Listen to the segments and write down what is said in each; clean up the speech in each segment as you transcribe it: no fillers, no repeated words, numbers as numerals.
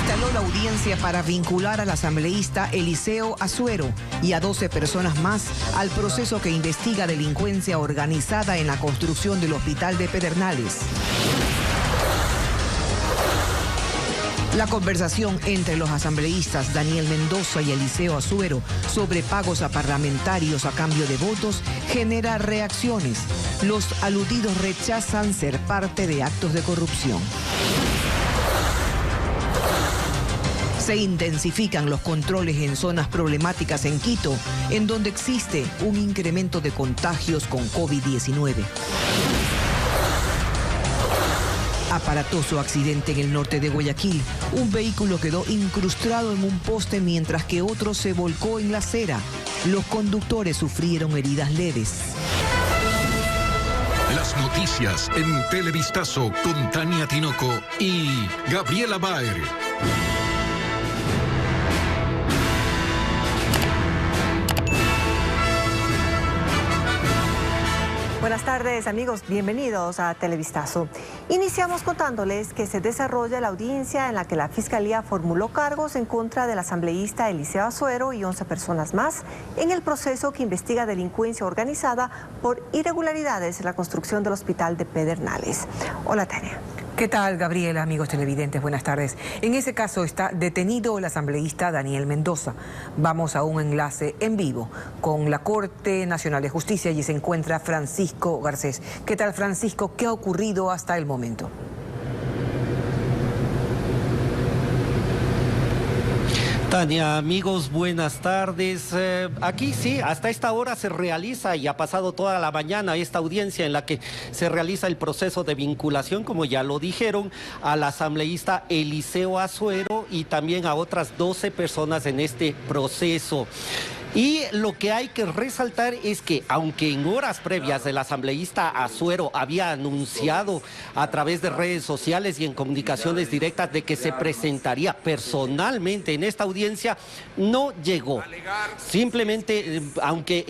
instaló la audiencia para vincular al asambleísta Eliseo Azuero y a 12 personas más al proceso que investiga delincuencia organizada en la construcción del hospital de Pedernales. La conversación entre los asambleístas Daniel Mendoza y Eliseo Azuero sobre pagos a parlamentarios a cambio de votos genera reacciones. Los aludidos rechazan ser parte de actos de corrupción. Se intensifican los controles en zonas problemáticas en Quito, en donde existe un incremento de contagios con COVID-19. Aparatoso accidente en el norte de Guayaquil. Un vehículo quedó incrustado en un poste mientras que otro se volcó en la acera. Los conductores sufrieron heridas leves. Las noticias en Televistazo con Tania Tinoco y Gabriela Baer. Buenas tardes, amigos, bienvenidos a Televistazo. Iniciamos contándoles que se desarrolla la audiencia en la que la Fiscalía formuló cargos en contra del asambleísta Eliseo Azuero y 11 personas más en el proceso que investiga delincuencia organizada por irregularidades en la construcción del hospital de Pedernales. Hola, Tania. ¿Qué tal, Gabriela, amigos televidentes? Buenas tardes. En ese caso está detenido el asambleísta Daniel Mendoza. Vamos a un enlace en vivo con la Corte Nacional de Justicia y se encuentra Francisco Garcés. ¿Qué tal, Francisco? ¿Qué ha ocurrido hasta el momento? Tania, amigos, buenas tardes. Aquí sí, hasta esta hora se realiza y ha pasado toda la mañana esta audiencia en la que se realiza el proceso de vinculación, como ya lo dijeron, al asambleísta Eliseo Azuero y también a otras 12 personas en este proceso. Y lo que hay que resaltar es que, aunque en horas previas el asambleísta Azuero había anunciado a través de redes sociales y en comunicaciones directas de que se presentaría personalmente en esta audiencia, no llegó. Simplemente, aunque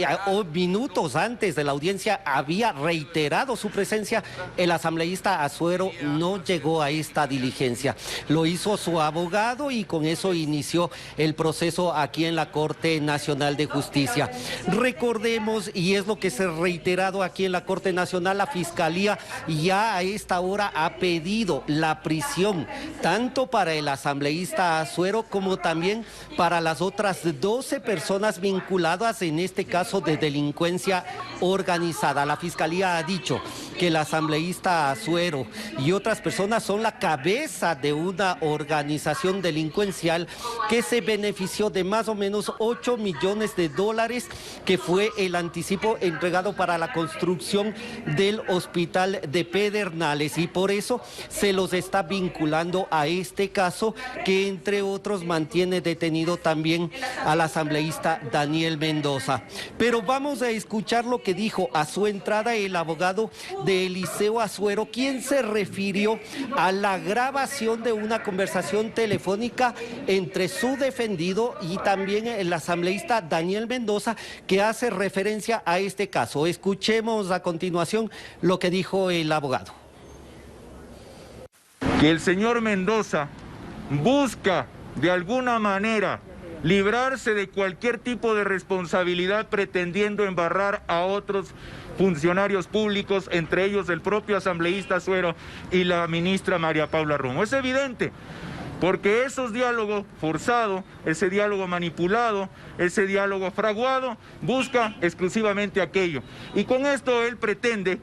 minutos antes de la audiencia había reiterado su presencia, el asambleísta Azuero no llegó a esta diligencia. Lo hizo su abogado y con eso inició el proceso aquí en la Corte Nacional de Justicia. Recordemos, y es lo que se ha reiterado aquí en la Corte Nacional, la Fiscalía ya a esta hora ha pedido la prisión tanto para el asambleísta Azuero como también para las otras 12 personas vinculadas en este caso de delincuencia organizada. La Fiscalía ha dicho que el asambleísta Azuero y otras personas son la cabeza de una organización delincuencial que se benefició de más o menos 8 millones de dólares, que fue el anticipo entregado para la construcción del hospital de Pedernales, y por eso se los está vinculando a este caso, que entre otros mantiene detenido también al asambleísta Daniel Mendoza. Pero vamos a escuchar lo que dijo a su entrada el abogado de Eliseo Azuero, quien se refirió a la grabación de una conversación telefónica entre su defendido y también el asambleísta Daniel Mendoza, que hace referencia a este caso. Escuchemos a continuación lo que dijo el abogado. Que el señor Mendoza busca de alguna manera librarse de cualquier tipo de responsabilidad pretendiendo embarrar a otros funcionarios públicos, entre ellos el propio asambleísta Azuero y la ministra María Paula Romo. Es evidente, porque esos diálogos forzados, ese diálogo manipulado, ese diálogo fraguado, busca exclusivamente aquello. Y con esto él pretende,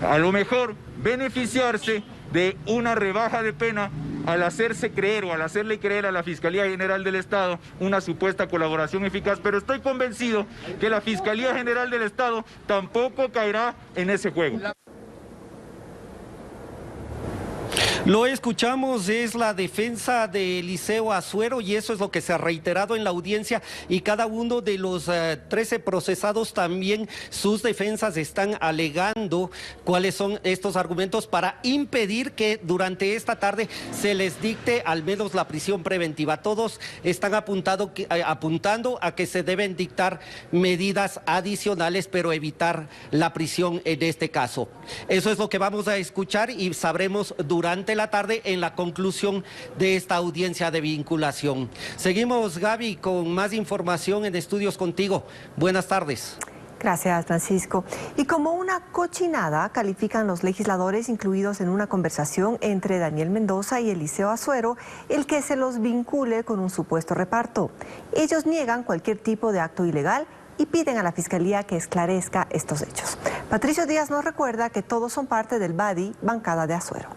a lo mejor, beneficiarse de una rebaja de pena al hacerse creer o al hacerle creer a la Fiscalía General del Estado una supuesta colaboración eficaz, pero estoy convencido que la Fiscalía General del Estado tampoco caerá en ese juego. Lo escuchamos, es la defensa de Eliseo Azuero y eso es lo que se ha reiterado en la audiencia, y cada uno de los 13 procesados también sus defensas están alegando cuáles son estos argumentos para impedir que durante esta tarde se les dicte al menos la prisión preventiva. Todos están apuntando a que se deben dictar medidas adicionales, pero evitar la prisión en este caso. Eso es lo que vamos a escuchar y sabremos durante la tarde en la conclusión de esta audiencia de vinculación. Seguimos, Gaby, con más información en Estudios contigo. Buenas tardes. Gracias, Francisco. Y como una cochinada califican los legisladores incluidos en una conversación entre Daniel Mendoza y Eliseo Azuero el que se los vincule con un supuesto reparto. Ellos niegan cualquier tipo de acto ilegal y piden a la Fiscalía que esclarezca estos hechos. Patricio Díaz nos recuerda que todos son parte del BADI, bancada de Azuero.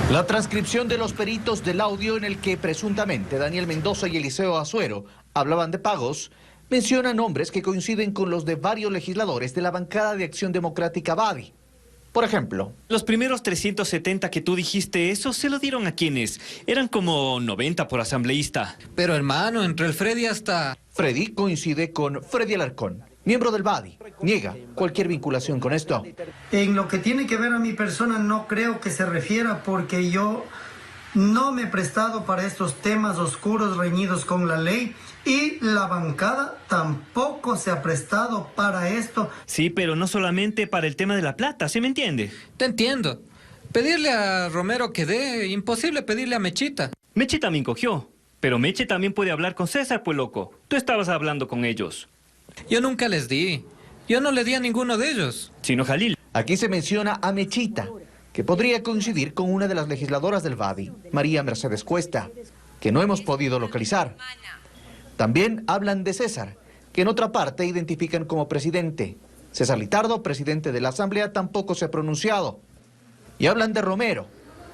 La transcripción de los peritos del audio en el que presuntamente Daniel Mendoza y Eliseo Azuero hablaban de pagos menciona nombres que coinciden con los de varios legisladores de la bancada de Acción Democrática BADI. Por ejemplo, los primeros 370 que tú dijiste, ¿esos se lo dieron a quiénes? Eran como 90 por asambleísta. Pero hermano, entre el Freddy hasta... Freddy coincide con Freddy Alarcón, miembro del BADI. Niega cualquier vinculación con esto. En lo que tiene que ver a mi persona no creo que se refiera porque yo no me he prestado para estos temas oscuros reñidos con la ley y la bancada tampoco se ha prestado para esto. Sí, pero no solamente para el tema de la plata, ¿sí me entiende? Te entiendo. Pedirle a Romero que dé, imposible pedirle a Mechita. Mechita me encogió, pero Meche también puede hablar con César, pues loco. Tú estabas hablando con ellos. Yo nunca les di. Yo no le di a ninguno de ellos. Sino Jalil. Aquí se menciona a Mechita, que podría coincidir con una de las legisladoras del BADI, María Mercedes Cuesta, que no hemos podido localizar. También hablan de César, que en otra parte identifican como presidente. César Litardo, presidente de la Asamblea, tampoco se ha pronunciado. Y hablan de Romero.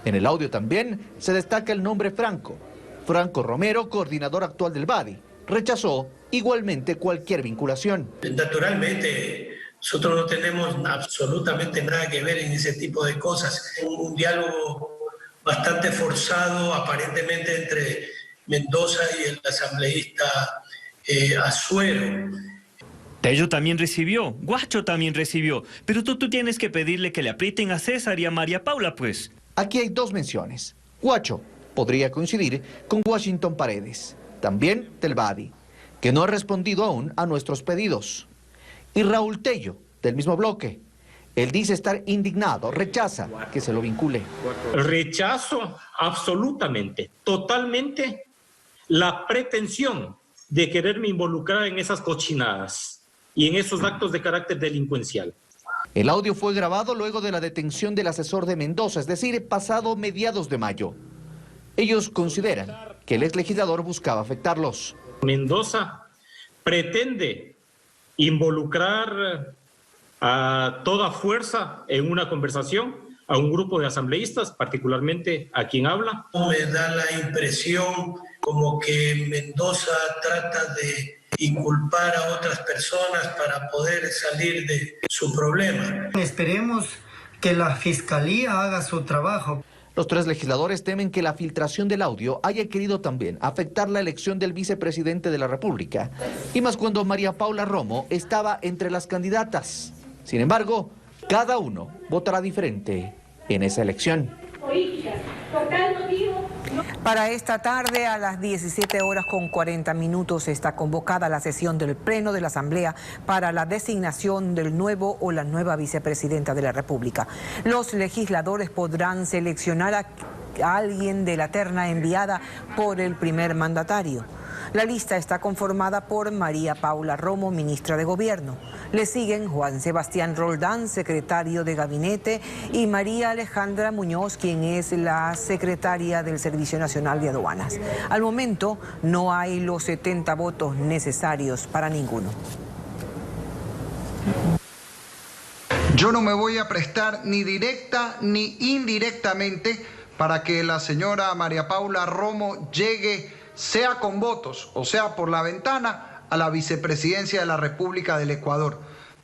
En el audio también se destaca el nombre Franco. Franco Romero, coordinador actual del BADI, rechazó igualmente cualquier vinculación. Naturalmente, nosotros no tenemos absolutamente nada que ver en ese tipo de cosas. Un diálogo bastante forzado, aparentemente, entre Mendoza y el asambleísta Azuero. Tello también recibió, Guacho también recibió, pero tú tienes que pedirle que le aprieten a César y a María Paula, pues. Aquí hay dos menciones. Guacho podría coincidir con Washington Paredes, también del BADI, que no ha respondido aún a nuestros pedidos. Y Raúl Tello, del mismo bloque. Él dice estar indignado, rechaza que se lo vincule. Rechazo absolutamente, totalmente, la pretensión de quererme involucrar en esas cochinadas y en esos actos de carácter delincuencial. El audio fue grabado luego de la detención del asesor de Mendoza, es decir, pasado mediados de mayo. Ellos consideran que el exlegislador buscaba afectarlos. Mendoza pretende involucrar a toda fuerza en una conversación a un grupo de asambleístas, particularmente a quien habla. Me da la impresión como que Mendoza trata de inculpar a otras personas para poder salir de su problema. Esperemos que la Fiscalía haga su trabajo. Los tres legisladores temen que la filtración del audio haya querido también afectar la elección del vicepresidente de la República, y más cuando María Paula Romo estaba entre las candidatas. Sin embargo, cada uno votará diferente en esa elección. Para esta tarde, a las 17:40 está convocada la sesión del Pleno de la Asamblea para la designación del nuevo o la nueva vicepresidenta de la República. Los legisladores podrán seleccionar a alguien de la terna enviada por el primer mandatario. La lista está conformada por María Paula Romo, ministra de Gobierno. Le siguen Juan Sebastián Roldán, secretario de Gabinete, y María Alejandra Muñoz, quien es la secretaria del Servicio Nacional de Aduanas. Al momento no hay los 70 votos necesarios para ninguno. Yo no me voy a prestar ni directa ni indirectamente para que la señora María Paula Romo llegue, sea con votos o sea por la ventana, a la vicepresidencia de la República del Ecuador.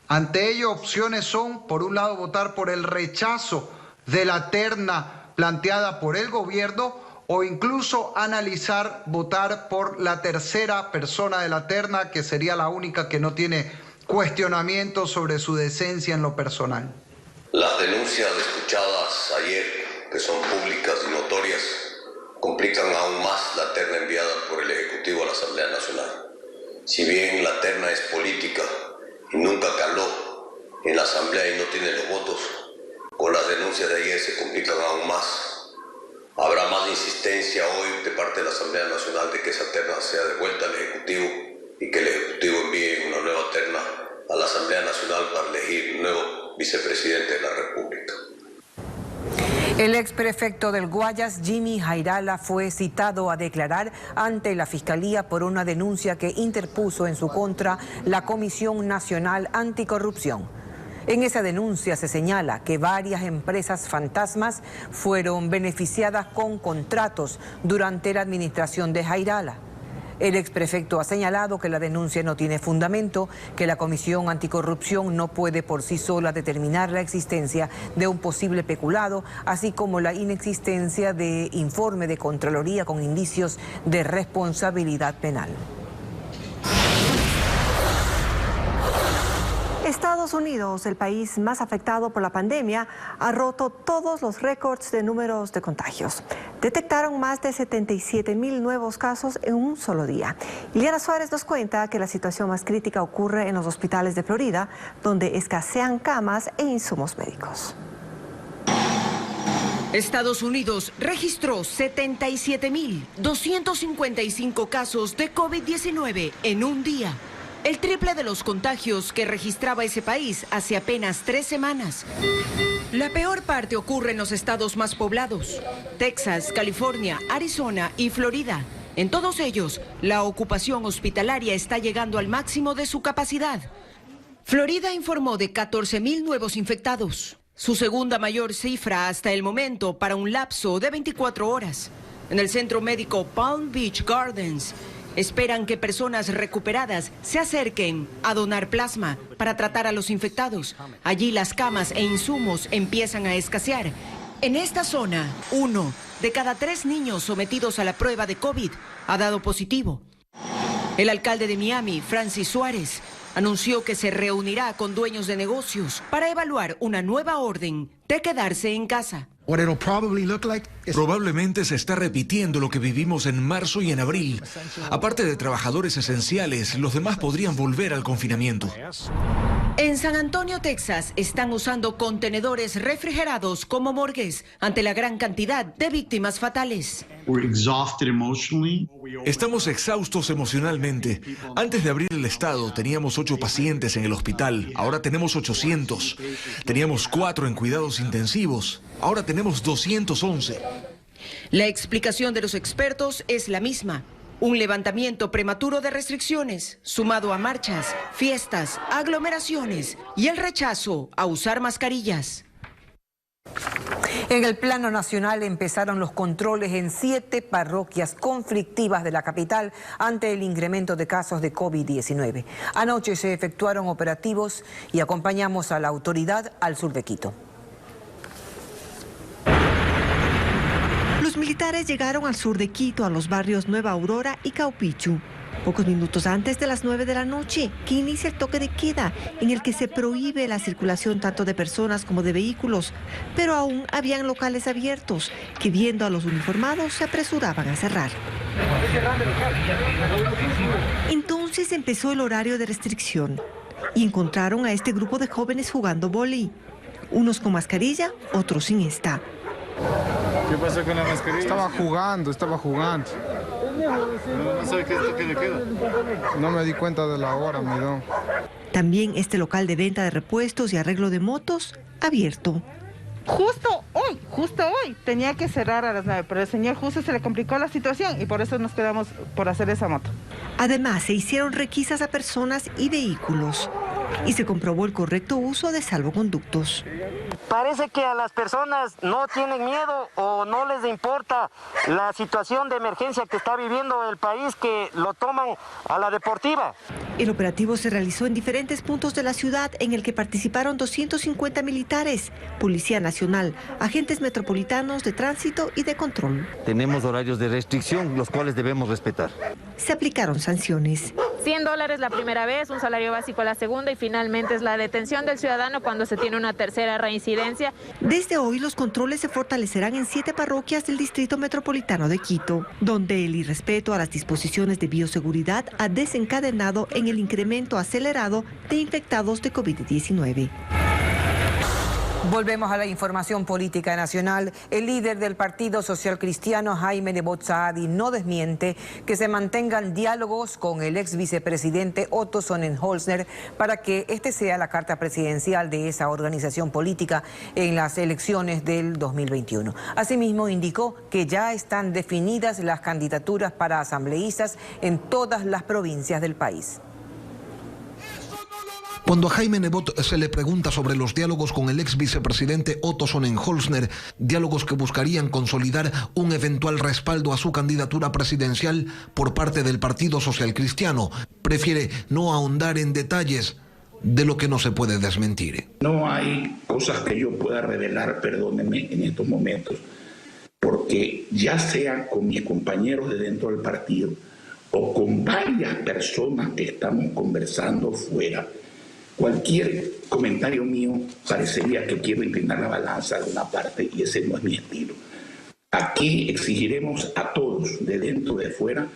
Ante ello, opciones son, por un lado, votar por el rechazo de la terna planteada por el gobierno, o incluso analizar votar por la tercera persona de la terna, que sería la única que no tiene cuestionamiento sobre su decencia en lo personal. Las denuncias escuchadas ayer, que son públicas y notorias, complican aún más la terna enviada por el Ejecutivo a la Asamblea Nacional. Si bien la terna es política y nunca caló en la Asamblea y no tiene los votos, con las denuncias denuncias de ayer se complican aún más. Habrá más insistencia hoy de parte de la Asamblea Nacional de que esa terna sea devuelta al Ejecutivo y que el Ejecutivo envíe una nueva terna a la Asamblea Nacional para elegir un nuevo vicepresidente de la República. El exprefecto del Guayas, Jimmy Jairala, fue citado a declarar ante la Fiscalía por una denuncia que interpuso en su contra la Comisión Nacional Anticorrupción. En esa denuncia se señala que varias empresas fantasmas fueron beneficiadas con contratos durante la administración de Jairala. El exprefecto ha señalado que la denuncia no tiene fundamento, que la Comisión Anticorrupción no puede por sí sola determinar la existencia de un posible peculado, así como la inexistencia de informe de Contraloría con indicios de responsabilidad penal. Estados Unidos, el país más afectado por la pandemia, ha roto todos los récords de números de contagios. Detectaron más de 77,000 nuevos casos en un solo día. Liliana Suárez nos cuenta que la situación más crítica ocurre en los hospitales de Florida, donde escasean camas e insumos médicos. Estados Unidos registró 77,255 casos de COVID-19 en un día. El triple de los contagios que registraba ese país hace apenas 3 semanas. La peor parte ocurre en los estados más poblados: Texas, California, Arizona y Florida. En todos ellos, la ocupación hospitalaria está llegando al máximo de su capacidad. Florida informó de 14,000 nuevos infectados, su segunda mayor cifra hasta el momento para un lapso de 24 horas. En el centro médico Palm Beach Gardens, esperan que personas recuperadas se acerquen a donar plasma para tratar a los infectados. Allí las camas e insumos empiezan a escasear. En esta zona, 1 de cada 3 niños sometidos a la prueba de COVID ha dado positivo. El alcalde de Miami, Francis Suárez, anunció que se reunirá con dueños de negocios para evaluar una nueva orden de quedarse en casa. Probablemente se está repitiendo lo que vivimos en marzo y en abril. Aparte de trabajadores esenciales, los demás podrían volver al confinamiento. En San Antonio, Texas, están usando contenedores refrigerados como morgues ante la gran cantidad de víctimas fatales. Estamos exhaustos emocionalmente. Antes de abrir el estado, teníamos 8 pacientes en el hospital. Ahora tenemos 800. Teníamos 4 en cuidados intensivos. Ahora tenemos 211. La explicación de los expertos es la misma: un levantamiento prematuro de restricciones, sumado a marchas, fiestas, aglomeraciones y el rechazo a usar mascarillas. En el plano nacional empezaron los controles en 7 parroquias conflictivas de la capital ante el incremento de casos de COVID-19. Anoche se efectuaron operativos y acompañamos a la autoridad al sur de Quito. Los militares llegaron al sur de Quito, a los barrios Nueva Aurora y Caupichu, pocos minutos antes de las 9 de la noche, que inicia el toque de queda, en el que se prohíbe la circulación tanto de personas como de vehículos, pero aún habían locales abiertos, que viendo a los uniformados se apresuraban a cerrar. Entonces empezó el horario de restricción y encontraron a este grupo de jóvenes jugando vóley, unos con mascarilla, otros sin esta. ¿Qué pasó con la mascarilla? Estaba jugando. ¿No sabe qué es lo que le queda? No me di cuenta de la hora, mi don. También este local de venta de repuestos y arreglo de motos, abierto. Justo hoy, tenía que cerrar a las 9, pero al señor justo se le complicó la situación y por eso nos quedamos por hacer esa moto. Además, se hicieron requisas a personas y vehículos y se comprobó el correcto uso de salvoconductos. Parece que a las personas no tienen miedo o no les importa la situación de emergencia que está viviendo el país, que lo toman a la deportiva. El operativo se realizó en diferentes puntos de la ciudad, en el que participaron 250 militares, Policía Nacional, agentes metropolitanos de tránsito y de control. Tenemos horarios de restricción, los cuales debemos respetar. Se aplicaron sanciones. $100 la primera vez, un salario básico la segunda y finalmente es la detención del ciudadano cuando se tiene una tercera reincidencia. Desde hoy los controles se fortalecerán en 7 parroquias del Distrito Metropolitano de Quito, donde el irrespeto a las disposiciones de bioseguridad ha desencadenado en el incremento acelerado de infectados de COVID-19. Volvemos a la información política nacional. El líder del Partido Social Cristiano, Jaime Nebot Saadi, no desmiente que se mantengan diálogos con el ex vicepresidente Otto Sonnenholzner para que este sea la carta presidencial de esa organización política en las elecciones del 2021. Asimismo, indicó que ya están definidas las candidaturas para asambleístas en todas las provincias del país. Cuando a Jaime Nebot se le pregunta sobre los diálogos con el ex vicepresidente Otto Sonnenholzner, diálogos que buscarían consolidar un eventual respaldo a su candidatura presidencial por parte del Partido Social Cristiano, prefiere no ahondar en detalles de lo que no se puede desmentir. No hay cosas que yo pueda revelar, perdónenme, en estos momentos, porque ya sea con mis compañeros de dentro del partido o con varias personas que estamos conversando fuera, cualquier comentario mío parecería que quiero inclinar la balanza de una parte y ese no es mi estilo. Aquí exigiremos a todos, de dentro y de fuera,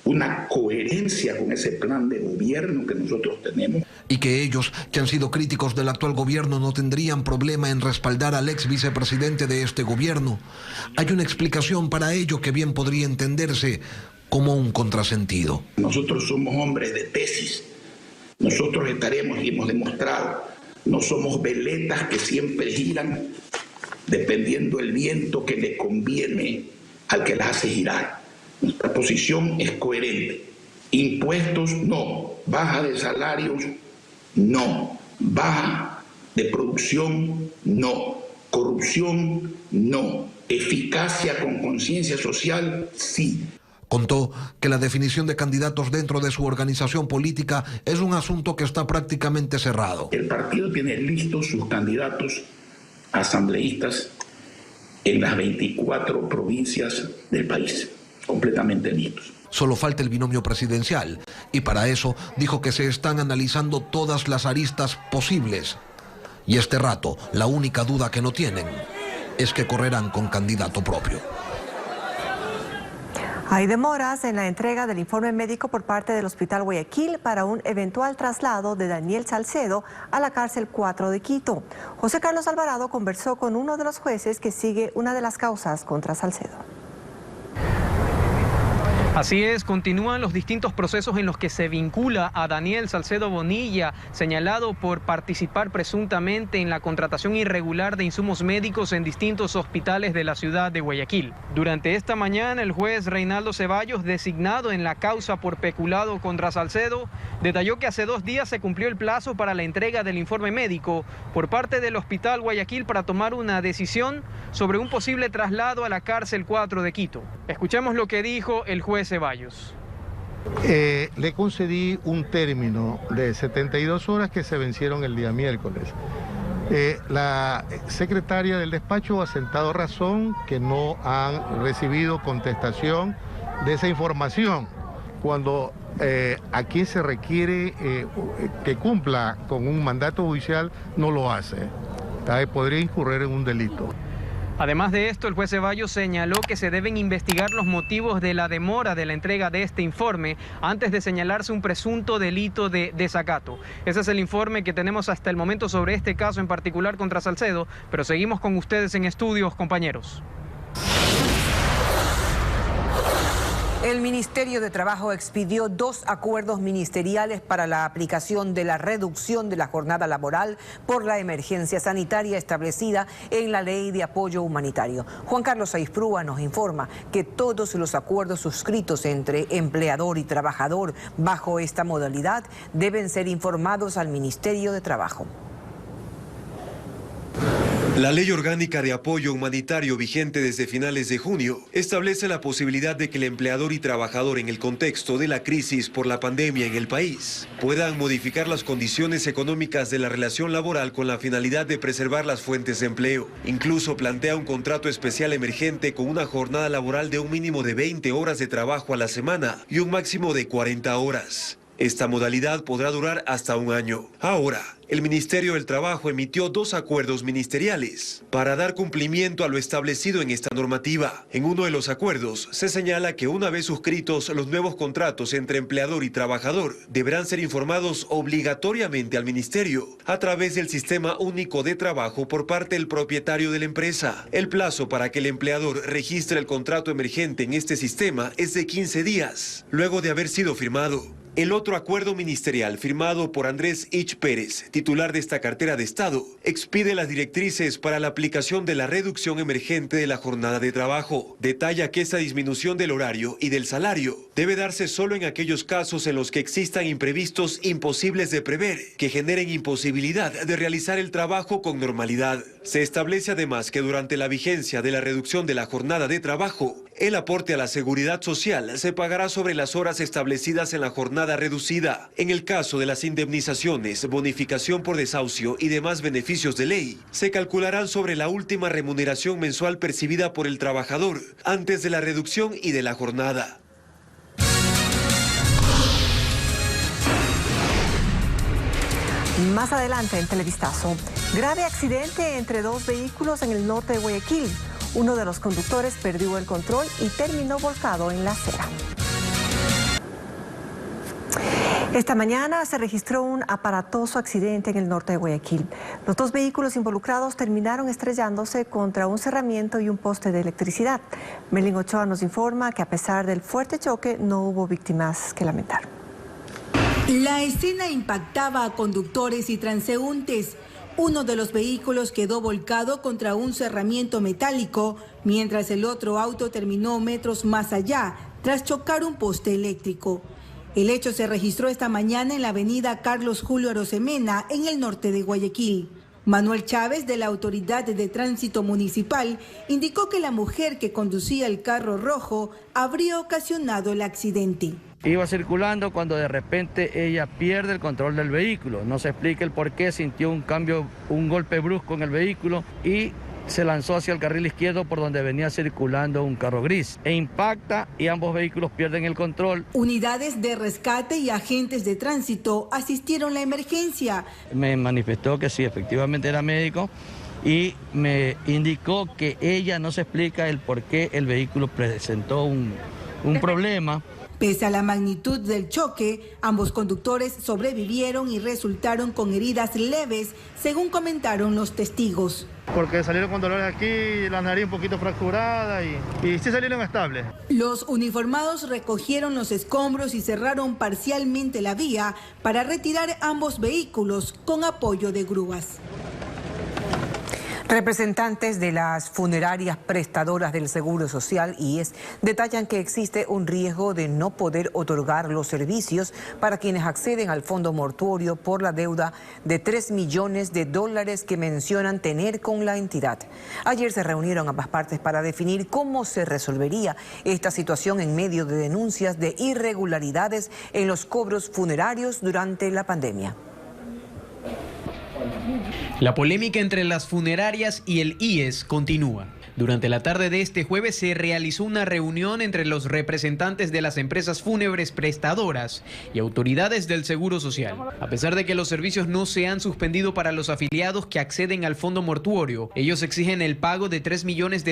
una coherencia con ese plan de gobierno que nosotros tenemos. Y que ellos, que han sido críticos del actual gobierno, no tendrían problema en respaldar al ex vicepresidente de este gobierno. Hay una explicación para ello que bien podría entenderse como un contrasentido. Nosotros somos hombres de tesis. Nosotros estaremos, y hemos demostrado, no somos veletas que siempre giran dependiendo del viento que le conviene al que las hace girar. Nuestra posición es coherente. Impuestos, no. Baja de salarios, no. Baja de producción, no. Corrupción, no. Eficacia con conciencia social, sí. Contó que la definición de candidatos dentro de su organización política es un asunto que está prácticamente cerrado. El partido tiene listos sus candidatos asambleístas en las 24 provincias del país, completamente listos. Solo falta el binomio presidencial y para eso dijo que se están analizando todas las aristas posibles. Y este rato, la única duda que no tienen es que correrán con candidato propio. Hay demoras en la entrega del informe médico por parte del Hospital Guayaquil para un eventual traslado de Daniel Salcedo a la cárcel 4 de Quito. José Carlos Alvarado conversó con uno de los jueces que sigue una de las causas contra Salcedo. Así es, continúan los distintos procesos en los que se vincula a Daniel Salcedo Bonilla, señalado por participar presuntamente en la contratación irregular de insumos médicos en distintos hospitales de la ciudad de Guayaquil. Durante esta mañana, el juez Reinaldo Ceballos, designado en la causa por peculado contra Salcedo, detalló que hace 2 días se cumplió el plazo para la entrega del informe médico por parte del Hospital Guayaquil para tomar una decisión sobre un posible traslado a la cárcel 4 de Quito. Escuchemos lo que dijo el juez Ceballos. Le concedí un término de 72 horas que se vencieron el día miércoles. La secretaria del despacho ha sentado razón que no han recibido contestación de esa información. Cuando a quien se requiere que cumpla con un mandato judicial no lo hace, podría incurrir en un delito. Además de esto, el juez Ceballos señaló que se deben investigar los motivos de la demora de la entrega de este informe antes de señalarse un presunto delito de desacato. Ese es el informe que tenemos hasta el momento sobre este caso en particular contra Salcedo, pero seguimos con ustedes en estudios, compañeros. El Ministerio de Trabajo expidió 2 acuerdos ministeriales para la aplicación de la reducción de la jornada laboral por la emergencia sanitaria establecida en la Ley de Apoyo Humanitario. Juan Carlos Aisprúa nos informa que todos los acuerdos suscritos entre empleador y trabajador bajo esta modalidad deben ser informados al Ministerio de Trabajo. La Ley Orgánica de Apoyo Humanitario, vigente desde finales de junio, establece la posibilidad de que el empleador y trabajador, en el contexto de la crisis por la pandemia en el país, puedan modificar las condiciones económicas de la relación laboral con la finalidad de preservar las fuentes de empleo. Incluso plantea un contrato especial emergente con una jornada laboral de un mínimo de 20 horas de trabajo a la semana y un máximo de 40 horas. Esta modalidad podrá durar hasta 1 año. Ahora, el Ministerio del Trabajo emitió 2 acuerdos ministeriales para dar cumplimiento a lo establecido en esta normativa. En uno de los acuerdos se señala que una vez suscritos los nuevos contratos entre empleador y trabajador, deberán ser informados obligatoriamente al Ministerio a través del Sistema Único de Trabajo por parte del propietario de la empresa. El plazo para que el empleador registre el contrato emergente en este sistema es de 15 días, luego de haber sido firmado. El otro acuerdo ministerial firmado por Andrés Ich Pérez, titular de esta cartera de Estado, expide las directrices para la aplicación de la reducción emergente de la jornada de trabajo. Detalla que esta disminución del horario y del salario debe darse solo en aquellos casos en los que existan imprevistos imposibles de prever, que generen imposibilidad de realizar el trabajo con normalidad. Se establece además que durante la vigencia de la reducción de la jornada de trabajo, el aporte a la seguridad social se pagará sobre las horas establecidas en la jornada reducida. En el caso de las indemnizaciones, bonificación por desahucio y demás beneficios de ley, se calcularán sobre la última remuneración mensual percibida por el trabajador antes de la reducción y de la jornada. Más adelante en Televistazo, grave accidente entre 2 vehículos en el norte de Guayaquil. Uno de los conductores perdió el control y terminó volcado en la acera. Esta mañana se registró un aparatoso accidente en el norte de Guayaquil. Los 2 vehículos involucrados terminaron estrellándose contra un cerramiento y un poste de electricidad. Melin Ochoa nos informa que a pesar del fuerte choque no hubo víctimas que lamentar. La escena impactaba a conductores y transeúntes. Uno de los vehículos quedó volcado contra un cerramiento metálico, mientras el otro auto terminó metros más allá, tras chocar un poste eléctrico. El hecho se registró esta mañana en la avenida Carlos Julio Arosemena, en el norte de Guayaquil. Manuel Chávez, de la Autoridad de Tránsito Municipal, indicó que la mujer que conducía el carro rojo habría ocasionado el accidente. Iba circulando cuando de repente ella pierde el control del vehículo. No se explica el por qué, sintió un golpe brusco en el vehículo y se lanzó hacia el carril izquierdo por donde venía circulando un carro gris. E impacta y ambos vehículos pierden el control. Unidades de rescate y agentes de tránsito asistieron a la emergencia. Me manifestó que sí, efectivamente era médico y me indicó que ella no se explica el por qué el vehículo presentó un problema. Pese a la magnitud del choque, ambos conductores sobrevivieron y resultaron con heridas leves, según comentaron los testigos. Porque salieron con dolores aquí, la nariz un poquito fracturada y sí salieron estables. Los uniformados recogieron los escombros y cerraron parcialmente la vía para retirar ambos vehículos con apoyo de grúas. Representantes de las funerarias prestadoras del Seguro Social, IES, detallan que existe un riesgo de no poder otorgar los servicios para quienes acceden al fondo mortuorio por la deuda de $3 millones que mencionan tener con la entidad. Ayer se reunieron ambas partes para definir cómo se resolvería esta situación en medio de denuncias de irregularidades en los cobros funerarios durante la pandemia. La polémica entre las funerarias y el IES continúa. Durante la tarde de este jueves se realizó una reunión entre los representantes de las empresas fúnebres prestadoras y autoridades del Seguro Social. A pesar de que los servicios no se han suspendido para los afiliados que acceden al fondo mortuorio, ellos exigen el pago de $3 millones,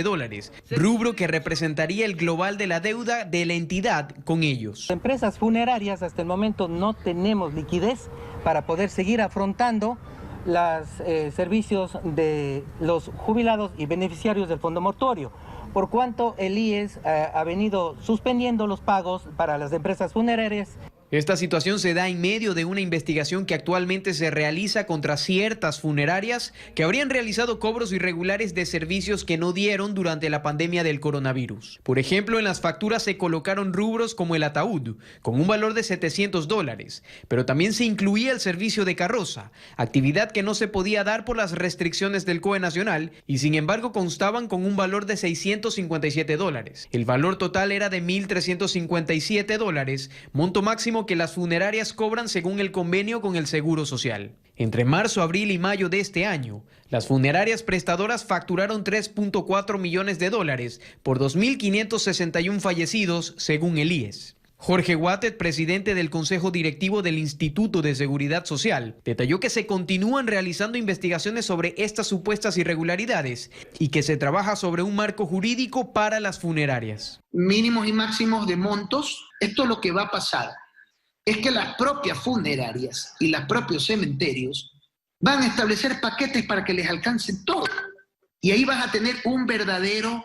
rubro que representaría el global de la deuda de la entidad con ellos. Empresas funerarias hasta el momento no tenemos liquidez para poder seguir afrontando los servicios de los jubilados y beneficiarios del fondo mortuorio, por cuanto el IES ha venido suspendiendo los pagos para las empresas funerarias. Esta situación se da en medio de una investigación que actualmente se realiza contra ciertas funerarias que habrían realizado cobros irregulares de servicios que no dieron durante la pandemia del coronavirus. Por ejemplo, en las facturas se colocaron rubros como el ataúd, con un valor de $700, pero también se incluía el servicio de carroza, actividad que no se podía dar por las restricciones del COE nacional y sin embargo constaban con un valor de $657. El valor total era de $1.357, monto máximo que las funerarias cobran según el convenio con el Seguro Social. Entre marzo, abril y mayo de este año, las funerarias prestadoras facturaron $3.4 millones por 2.561 fallecidos, según el IES. Jorge Guatet, presidente del Consejo Directivo del Instituto de Seguridad Social, detalló que se continúan realizando investigaciones sobre estas supuestas irregularidades y que se trabaja sobre un marco jurídico para las funerarias. Mínimos y máximos de montos. Esto lo que va a pasar es que las propias funerarias y los propios cementerios van a establecer paquetes para que les alcancen todo. Y ahí vas a tener un verdadero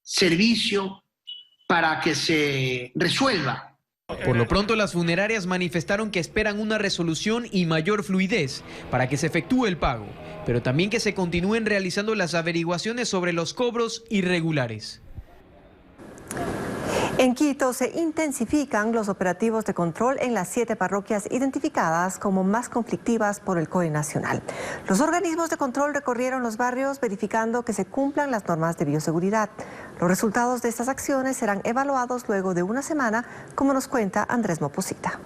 servicio para que se resuelva. Por lo pronto, las funerarias manifestaron que esperan una resolución y mayor fluidez para que se efectúe el pago, pero también que se continúen realizando las averiguaciones sobre los cobros irregulares. En Quito se intensifican los operativos de control en las 7 parroquias identificadas como más conflictivas por el COE nacional. Los organismos de control recorrieron los barrios verificando que se cumplan las normas de bioseguridad. Los resultados de estas acciones serán evaluados luego de una semana, como nos cuenta Andrés Moposita.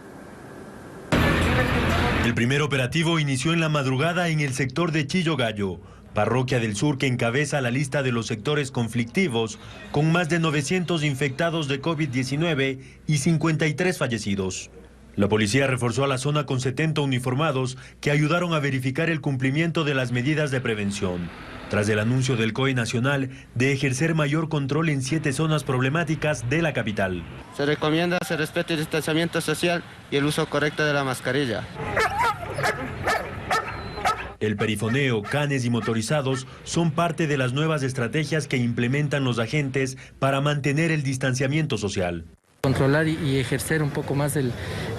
El primer operativo inició en la madrugada en el sector de Chillo Gallo, parroquia del sur que encabeza la lista de los sectores conflictivos, con más de 900 infectados de COVID-19 y 53 fallecidos. La policía reforzó a la zona con 70 uniformados que ayudaron a verificar el cumplimiento de las medidas de prevención, tras el anuncio del COE nacional de ejercer mayor control en 7 zonas problemáticas de la capital. Se recomienda hacer respeto y distanciamiento social y el uso correcto de la mascarilla. El perifoneo, canes y motorizados son parte de las nuevas estrategias que implementan los agentes para mantener el distanciamiento social. Controlar y ejercer un poco más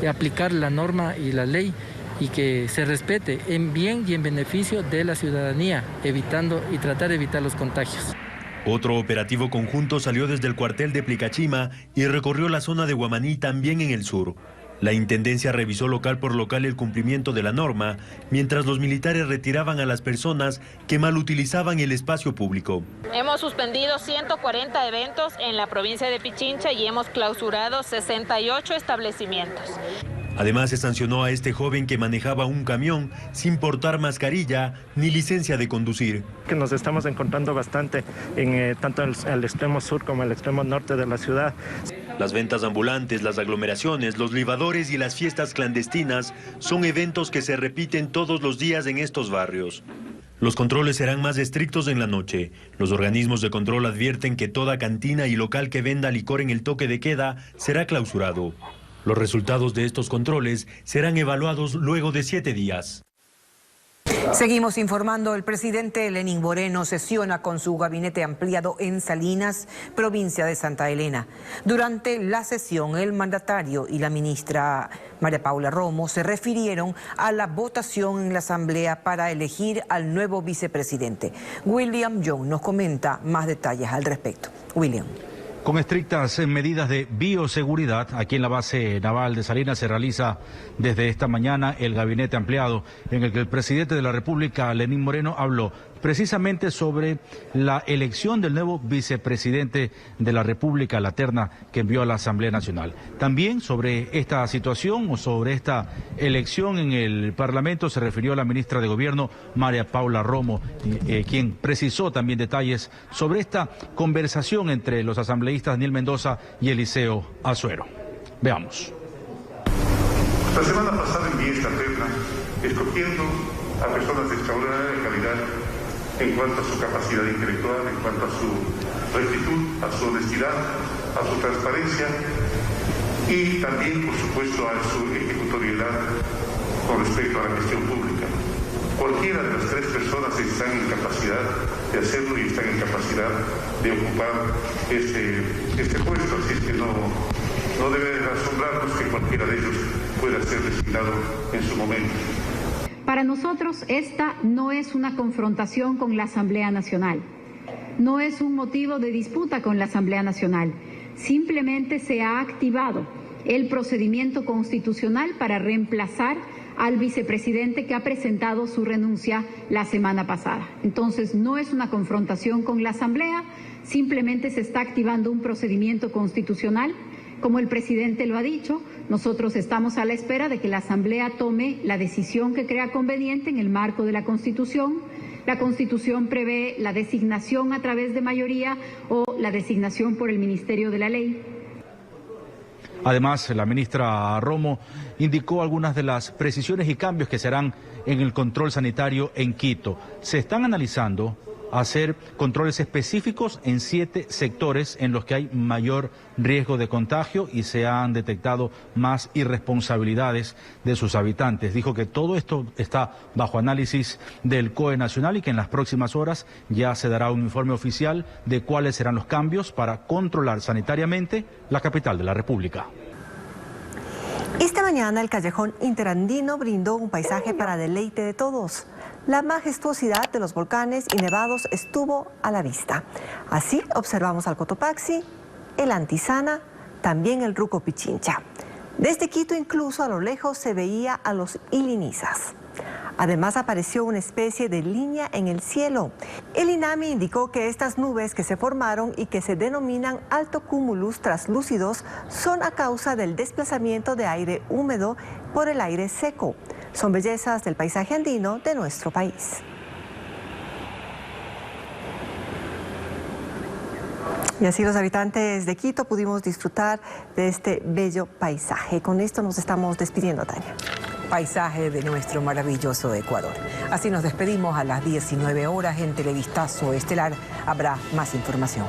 aplicar la norma y la ley y que se respete en bien y en beneficio de la ciudadanía, evitando y tratar de evitar los contagios. Otro operativo conjunto salió desde el cuartel de Plicachima y recorrió la zona de Guamaní, también en el sur. La Intendencia revisó local por local el cumplimiento de la norma, mientras los militares retiraban a las personas que mal utilizaban el espacio público. Hemos suspendido 140 eventos en la provincia de Pichincha y hemos clausurado 68 establecimientos. Además, se sancionó a este joven que manejaba un camión sin portar mascarilla ni licencia de conducir. Que nos estamos encontrando bastante en tanto el extremo sur como el extremo norte de la ciudad. Las ventas ambulantes, las aglomeraciones, los libadores y las fiestas clandestinas son eventos que se repiten todos los días en estos barrios. Los controles serán más estrictos en la noche. Los organismos de control advierten que toda cantina y local que venda licor en el toque de queda será clausurado. Los resultados de estos controles serán evaluados luego de 7 días. Seguimos informando. El presidente Lenín Moreno sesiona con su gabinete ampliado en Salinas, provincia de Santa Elena. Durante la sesión, el mandatario y la ministra María Paula Romo se refirieron a la votación en la Asamblea para elegir al nuevo vicepresidente. William Young nos comenta más detalles al respecto. William. Con estrictas medidas de bioseguridad, aquí en la base naval de Salinas se realiza desde esta mañana el gabinete ampliado en el que el presidente de la República, Lenín Moreno, habló precisamente sobre la elección del nuevo vicepresidente de la República, la terna que envió a la Asamblea Nacional. También sobre esta situación o sobre esta elección en el Parlamento se refirió la ministra de Gobierno, María Paula Romo, quien precisó también detalles sobre esta conversación entre los asambleístas Daniel Mendoza y Eliseo Azuero. Veamos. La semana pasada envié esta terna escogiendo a personas de extraordinaria calidad en cuanto a su capacidad intelectual, en cuanto a su rectitud, a su honestidad, a su transparencia y también, por supuesto, a su ejecutoriedad con respecto a la gestión pública. Cualquiera de las 3 personas están en capacidad de hacerlo y están en capacidad de ocupar este puesto, así es que no debe asombrarnos que cualquiera de ellos pueda ser designado en su momento. Para nosotros esta no es una confrontación con la Asamblea Nacional, no es un motivo de disputa con la Asamblea Nacional, simplemente se ha activado el procedimiento constitucional para reemplazar al vicepresidente que ha presentado su renuncia la semana pasada. Entonces no es una confrontación con la Asamblea, simplemente se está activando un procedimiento constitucional. Como el presidente lo ha dicho, nosotros estamos a la espera de que la Asamblea tome la decisión que crea conveniente en el marco de la Constitución. La Constitución prevé la designación a través de mayoría o la designación por el Ministerio de la Ley. Además, la ministra Romo indicó algunas de las precisiones y cambios que se harán en el control sanitario en Quito. Se están analizando hacer controles específicos en 7 sectores en los que hay mayor riesgo de contagio y se han detectado más irresponsabilidades de sus habitantes. Dijo que todo esto está bajo análisis del COE Nacional y que en las próximas horas ya se dará un informe oficial de cuáles serán los cambios para controlar sanitariamente la capital de la República. Esta mañana el callejón interandino brindó un paisaje para deleite de todos. La majestuosidad de los volcanes y nevados estuvo a la vista. Así observamos al Cotopaxi, el Antisana, también el Ruco Pichincha. Desde Quito incluso a lo lejos se veía a los Ilinizas. Además apareció una especie de línea en el cielo. El INAMI indicó que estas nubes que se formaron y que se denominan altocumulus translúcidos son a causa del desplazamiento de aire húmedo por el aire seco. Son bellezas del paisaje andino de nuestro país. Y así los habitantes de Quito pudimos disfrutar de este bello paisaje. Con esto nos estamos despidiendo, Tania. Paisaje de nuestro maravilloso Ecuador. Así nos despedimos. A las 19 horas en Televistazo Estelar habrá más información.